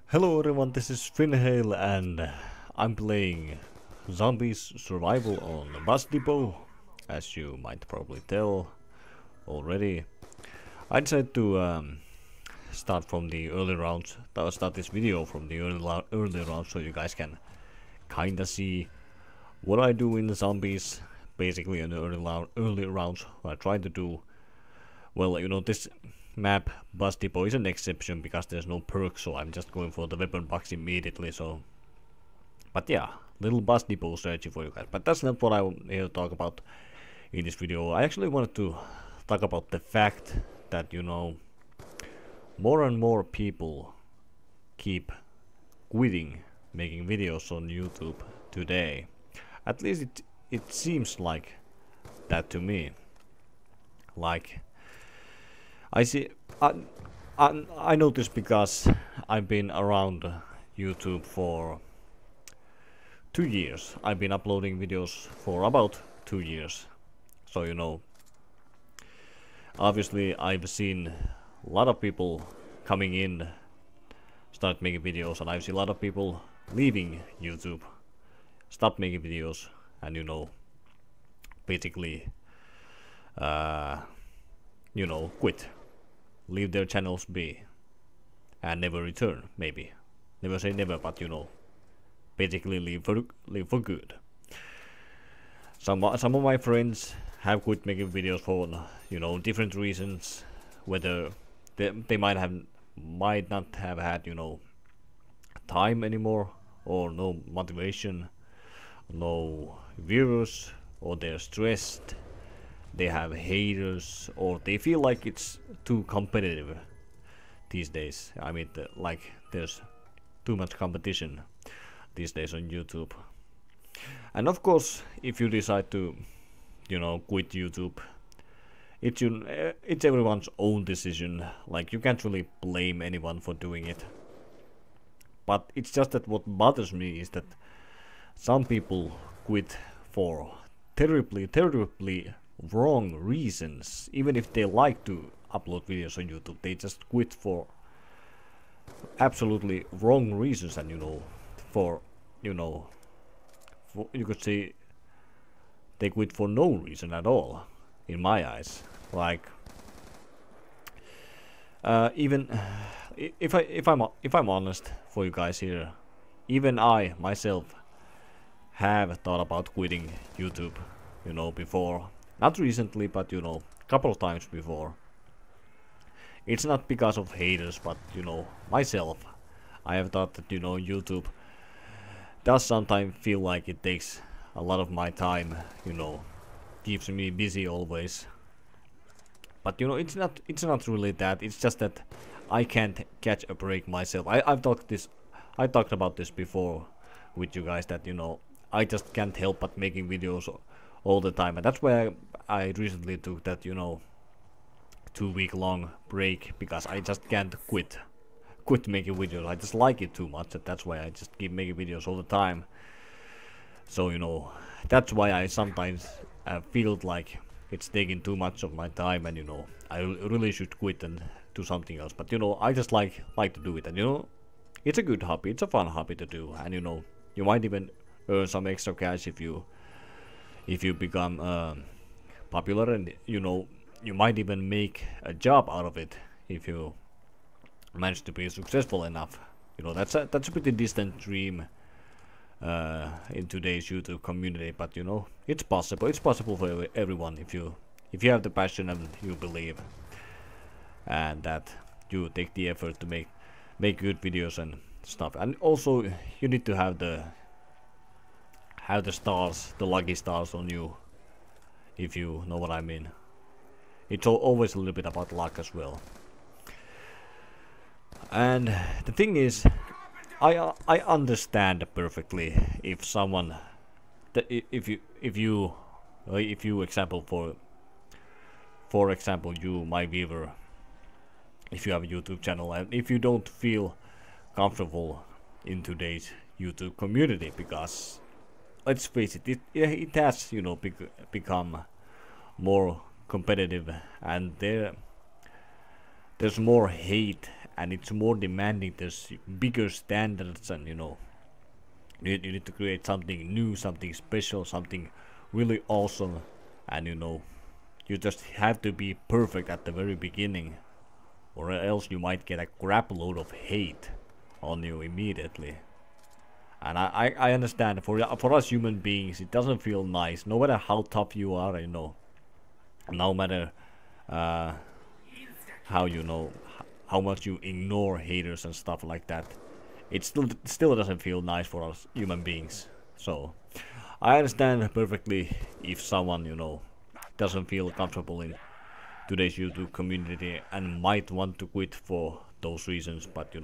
Hello everyone, this is FinnHale and I'm playing Zombies Survival on Bus Depot, as you might probably tell already. I decided to start from the early rounds, start this video from the early rounds so you guys can kinda see what I do in the Zombies, basically in the early rounds. What I try to do, well, you know, this map Bus Depot is an exception because there's no perk, so I'm just going for the weapon box immediately. So, but yeah, little Bus Depot strategy for you guys. But that's not what I'm here to talk about in this video. I actually wanted to talk about the fact that, you know, more and more people keep quitting making videos on YouTube today. At least it seems like that to me. Like, I see. I know this because I've been around YouTube for 2 years. I've been uploading videos for about 2 years. So, you know, obviously I've seen a lot of people coming in, start making videos, and I've seen a lot of people leaving YouTube, stop making videos, and, you know, basically, you know, quit. Leave their channels be and never return, maybe. Never say never, but, you know, basically leave for good. Some of my friends have quit making videos for, you know, different reasons. Whether they might not have had, you know, time anymore, or no motivation, no viewers, or they're stressed, they have haters, or they feel like it's too competitive these days. I mean, like, there's too much competition these days on YouTube. And of course, if you decide to, you know, quit YouTube, it's everyone's own decision. Like, you can't really blame anyone for doing it. But it's just that what bothers me is that some people quit for terribly wrong reasons. Even if they like to upload videos on YouTube, they just quit for absolutely wrong reasons. And, you know, you could say they quit for no reason at all, in my eyes. Like, even if I'm honest for you guys here, even I myself have thought about quitting YouTube, you know, before. Not recently, but, you know, a couple of times before. It's not because of haters, but, you know, myself. I have thought that, you know, YouTube does sometimes feel like it takes a lot of my time, you know, keeps me busy always. But, you know, it's not really that. It's just that I can't catch a break myself. I talked about this before with you guys, that, you know, I just can't help but making videos all the time, and that's why I recently took that, you know, 2-week long break, because I just can't quit making videos. I just like it too much, and that's why I just keep making videos all the time. So, you know, that's why I sometimes feel like it's taking too much of my time, and, you know, I really should quit and do something else. But, you know, I just like to do it, and, you know, it's a good hobby, it's a fun hobby to do, and, you know, you might even earn some extra cash if you become popular, and, you know, you might even make a job out of it if you manage to be successful enough. You know, that's a pretty distant dream in today's YouTube community, but, you know, it's possible. It's possible for everyone if you have the passion and you believe, and that you take the effort to make good videos and stuff. And also, you need to have the stars, the lucky stars on you, if you know what I mean. It's always a little bit about luck as well. And the thing is, I understand perfectly if someone, if you example, for example, you, my viewer, if you have a YouTube channel, and if you don't feel comfortable in today's YouTube community, because let's face it, it has, you know, become more competitive, and there's more hate and it's more demanding. There's bigger standards, and you need to create something new, something special, something really awesome, and you just have to be perfect at the very beginning, or else you might get a crap load of hate on you immediately. And I understand, for us human beings it doesn't feel nice, no matter how tough you are, no matter how how much you ignore haters and stuff like that. It still doesn't feel nice for us human beings. So I understand perfectly if someone doesn't feel comfortable in today's YouTube community and might want to quit for those reasons, but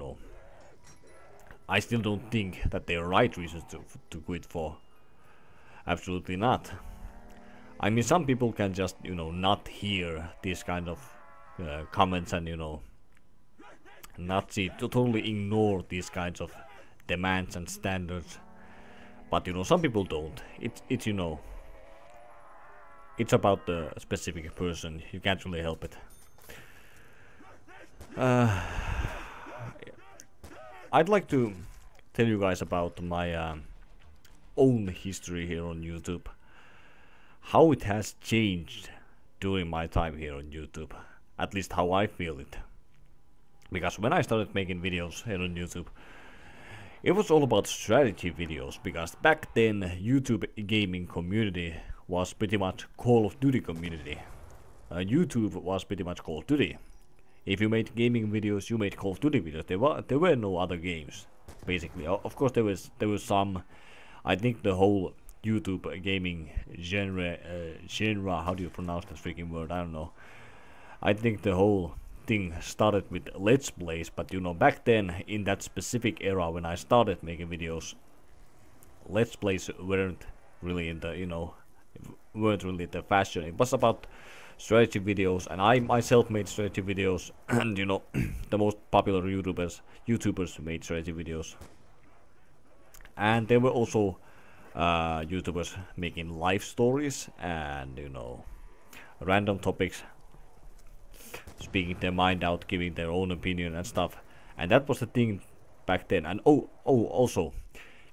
I still don't think that they're right reasons to quit for. Absolutely not. I mean, some people can just not hear these kind of comments, and not see, to totally ignore these kinds of demands and standards. But some people don't. It's it's about the specific person. You can't really help it. I'd like to tell you guys about my own history here on YouTube. How it has changed during my time here on YouTube. At least how I feel it. Because when I started making videos here on YouTube, it was all about strategy videos, because back then YouTube gaming community was pretty much Call of Duty community. YouTube was pretty much Call of Duty. If you made gaming videos, you made Call of Duty videos. There were no other games, basically. Of course there was some. I think the whole YouTube gaming genre, how do you pronounce that freaking word? I don't know. I think the whole thing started with Let's Plays, but back then, in that specific era when I started making videos, Let's Plays weren't really in the, weren't really the fashion. It was about strategy videos, and I myself made strategy videos, and the most popular YouTubers made strategy videos. And there were also YouTubers making life stories and random topics, speaking their mind out, giving their own opinion and stuff. And that was the thing back then. And also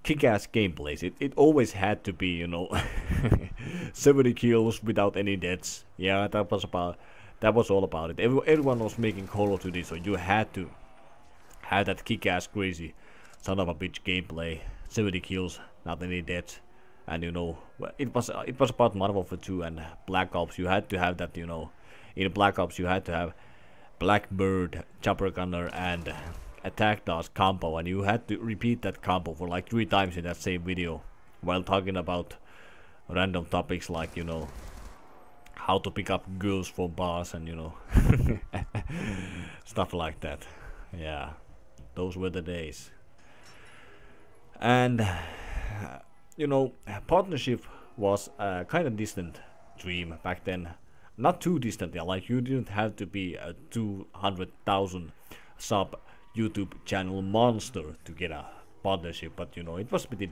kick-ass gameplays. It always had to be 70 kills without any deaths. Yeah, that was all about it. Everyone was making Call of Duty, so you had to have that kick-ass crazy son of a bitch gameplay. 70 kills, not any deaths. And it was about Modern Warfare 2 and Black Ops. You had to have that, in Black Ops you had to have Blackbird, Chopper Gunner and Attack Dodge combo, and you had to repeat that combo for like 3 times in that same video, while talking about random topics like how to pick up girls for bars and stuff like that. Yeah, those were the days. And partnership was a kind of distant dream back then. Not too distant, yeah, like you didn't have to be a 200,000 sub YouTube channel monster to get a partnership, but it was pretty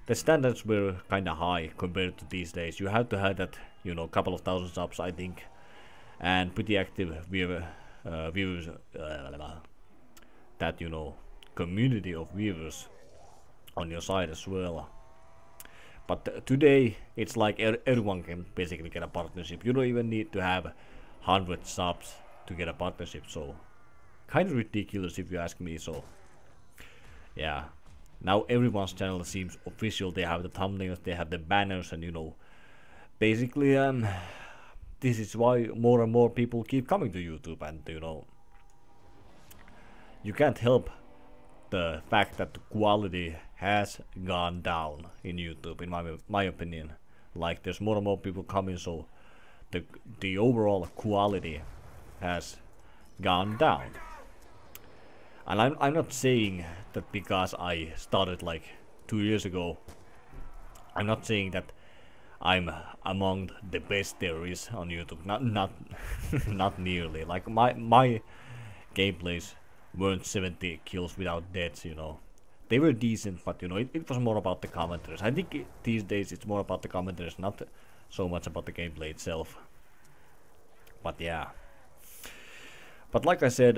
the standards were kind of high compared to these days. You had to have that couple of thousand subs, I think, and pretty active viewers, that community of viewers on your side as well. But today it's like everyone can basically get a partnership. You don't even need to have 100 subs to get a partnership, so kind of ridiculous if you ask me. So yeah, now everyone's channel seems official. They have the thumbnails, they have the banners, and basically this is why more and more people keep coming to YouTube. And you can't help the fact that the quality has gone down in YouTube, in my opinion. Like, there's more and more people coming, so the overall quality has gone down. And I'm not saying that because I started like 2 years ago. I'm not saying that I'm among the best there is on YouTube. Not nearly. Like my gameplays weren't 70 kills without deaths, They were decent, but it was more about the commentaries. I think these days it's more about the commentaries, not so much about the gameplay itself. But yeah, But like I said,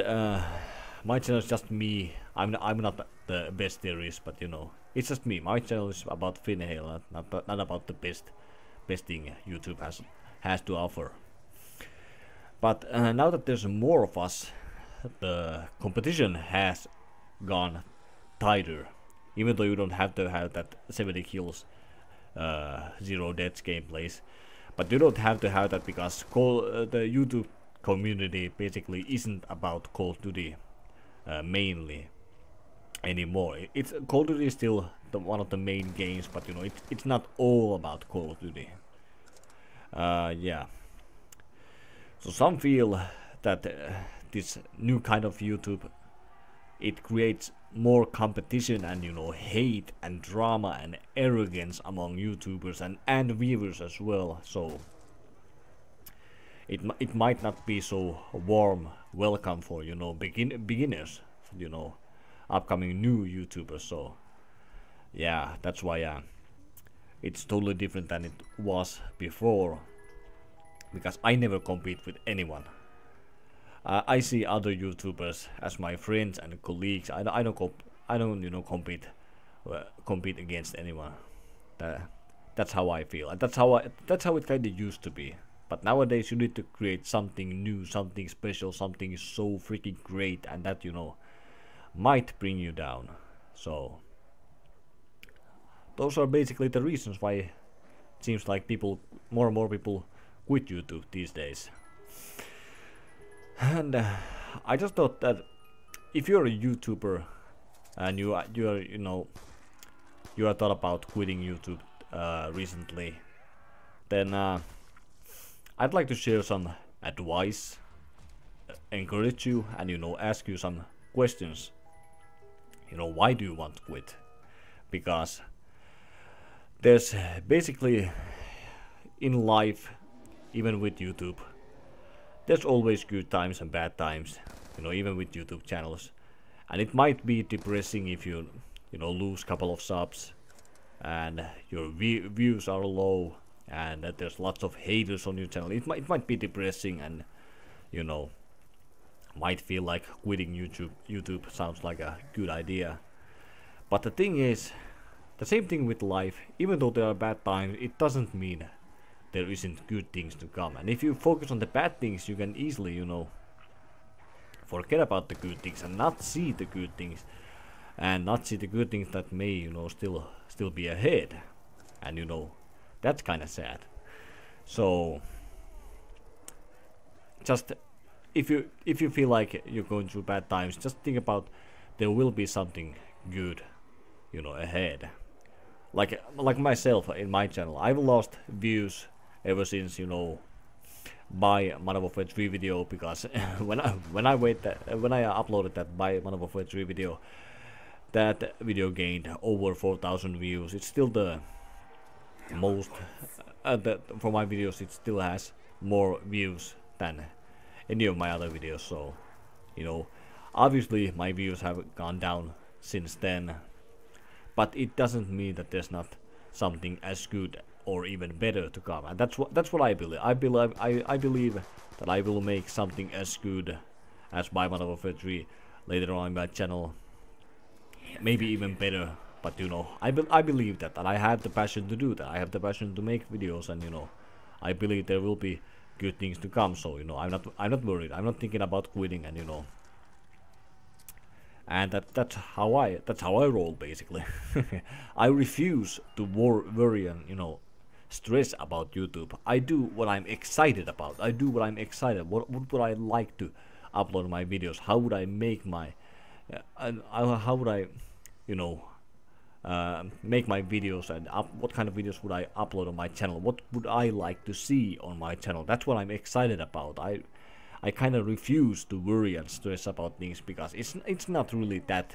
my channel is just me. I'm not the best there is, but you know, it's just me. My channel is about FinnHale, not about the best thing YouTube has to offer. But now that there's more of us, the competition has gone tighter. Even though you don't have to have that 70 kills, 0 deaths gameplays, but you don't have to have that because the YouTube community basically isn't about Call of Duty mainly anymore. It's Call of Duty is still one of the main games, but you know it's not all about Call of Duty. Yeah. So some feel that this new kind of YouTube, it creates more competition and you know hate and drama and arrogance among YouTubers and viewers as well. So it might not be so warm welcome for you know beginners, you know, upcoming new YouTubers. So yeah, that's why it's totally different than it was before, because I never compete with anyone. I see other YouTubers as my friends and colleagues. I don't you know compete against anyone. That's how I feel. And that's how it kind of used to be. But nowadays you need to create something new, something special, something so freaking great, and that you know might bring you down. So those are basically the reasons why it seems like more and more people quit YouTube these days. And I just thought that if you're a YouTuber and you are thought about quitting YouTube recently, then I'd like to share some advice, encourage you, and you know ask you some questions. You know, why do you want to quit? Because there's basically in life, even with YouTube, there's always good times and bad times, you know, even with YouTube channels. And it might be depressing if you know lose a couple of subs and your views are low and that there's lots of haters on your channel. It might be depressing, and you know might feel like quitting YouTube sounds like a good idea. But the thing is, the same thing with life. Even though there are bad times, it doesn't mean there isn't good things to come. And if you focus on the bad things, you can easily, you know, forget about the good things and not see the good things, and not see the good things that may, you know, still be ahead. And you know, that's kind of sad. So just if you feel like you're going through bad times, just think about there will be something good, you know, ahead. Like myself in my channel, I've lost views ever since, you know, by Modern Warfare 3 video, because when I uploaded that by Modern Warfare 3 video, that video gained over 4,000 views. It's still the most for my videos. It still has more views than any of my other videos. So you know, obviously my views have gone down since then, but it doesn't mean that there's not something as good or even better to come. And that's what I believe. I believe that I will make something as good as by Modern Warfare 3 later on in my channel, maybe even better. But you know, I believe that, and I have the passion to do that. I have the passion to make videos, and you know, I believe there will be good things to come. So you know, I'm not worried. I'm not thinking about quitting, and you know, and that's how I roll basically. I refuse to worry and you know stress about YouTube. I do what I'm excited about. I do what I'm excited. What would I like to upload my videos? How would I make my how would I, you know, make my videos, and what kind of videos would I upload on my channel? What would I like to see on my channel? That's what I'm excited about. I kind of refuse to worry and stress about things, because it's not really that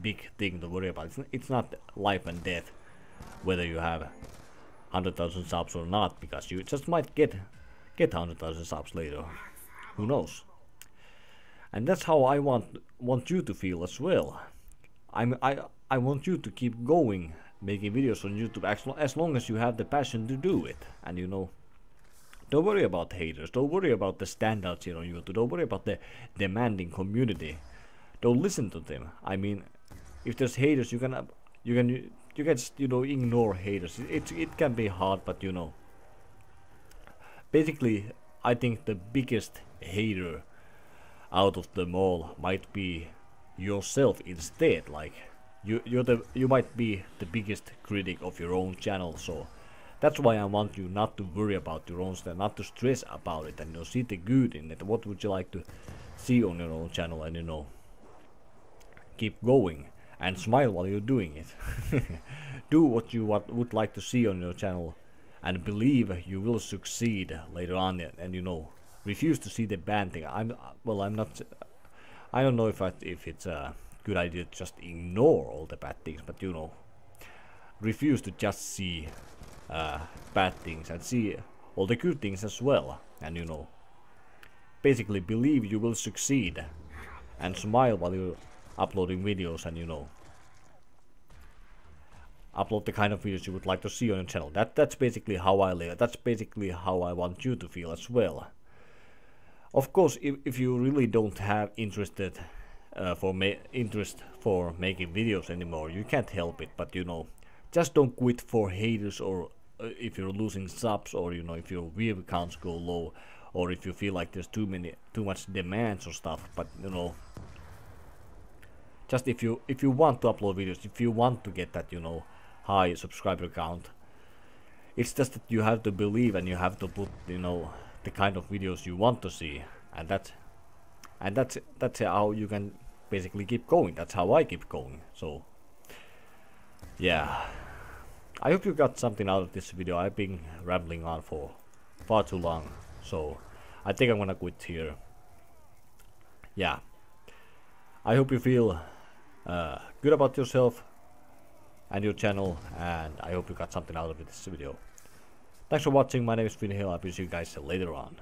big thing to worry about. It's not life and death whether you have 100,000 subs or not, because you just might get 100,000 subs later. Who knows? And that's how I want you to feel as well. I want you to keep going, making videos on YouTube as long as you have the passion to do it. And you know, Don't worry about haters. Don't worry about the standouts here on YouTube. Don't worry about the demanding community. Don't listen to them. I mean, if there's haters, you can just, you know, ignore haters. It can be hard, but you know. Basically, I think the biggest hater out of them all might be yourself instead. Like you might be the biggest critic of your own channel, so that's why I want you not to worry about your own stuff, not to stress about it, and you know, see the good in it. What would you like to see on your own channel, and you know, keep going and smile while you're doing it. Do what you would like to see on your channel, and believe you will succeed later on, and you know, refuse to see the bad thing. I'm not. I don't know if it's a good idea to just ignore all the bad things, but you know, refuse to just see bad things and see all the good things as well, and you know, basically believe you will succeed and smile while you're uploading videos, and you know, upload the kind of videos you would like to see on your channel. That's basically how I live. That's basically how I want you to feel as well. Of course, if you really don't have interest for making videos anymore, you can't help it. But you know, just don't quit for haters, or if you're losing subs, or you know, if your view counts go low, or if you feel like there's too much demands or stuff. But you know, just if you want to upload videos, if you want to get that, you know, high subscriber count, it's just that you have to believe, and you have to put, you know, the kind of videos you want to see, and that's how you can basically keep going. That's how I keep going. So yeah, I hope you got something out of this video. I've been rambling on for far too long, so I think I'm gonna quit here. Yeah, I hope you feel good about yourself and your channel, and I hope you got something out of this video. Thanks for watching. My name is FinnHale. I'll see you guys later on.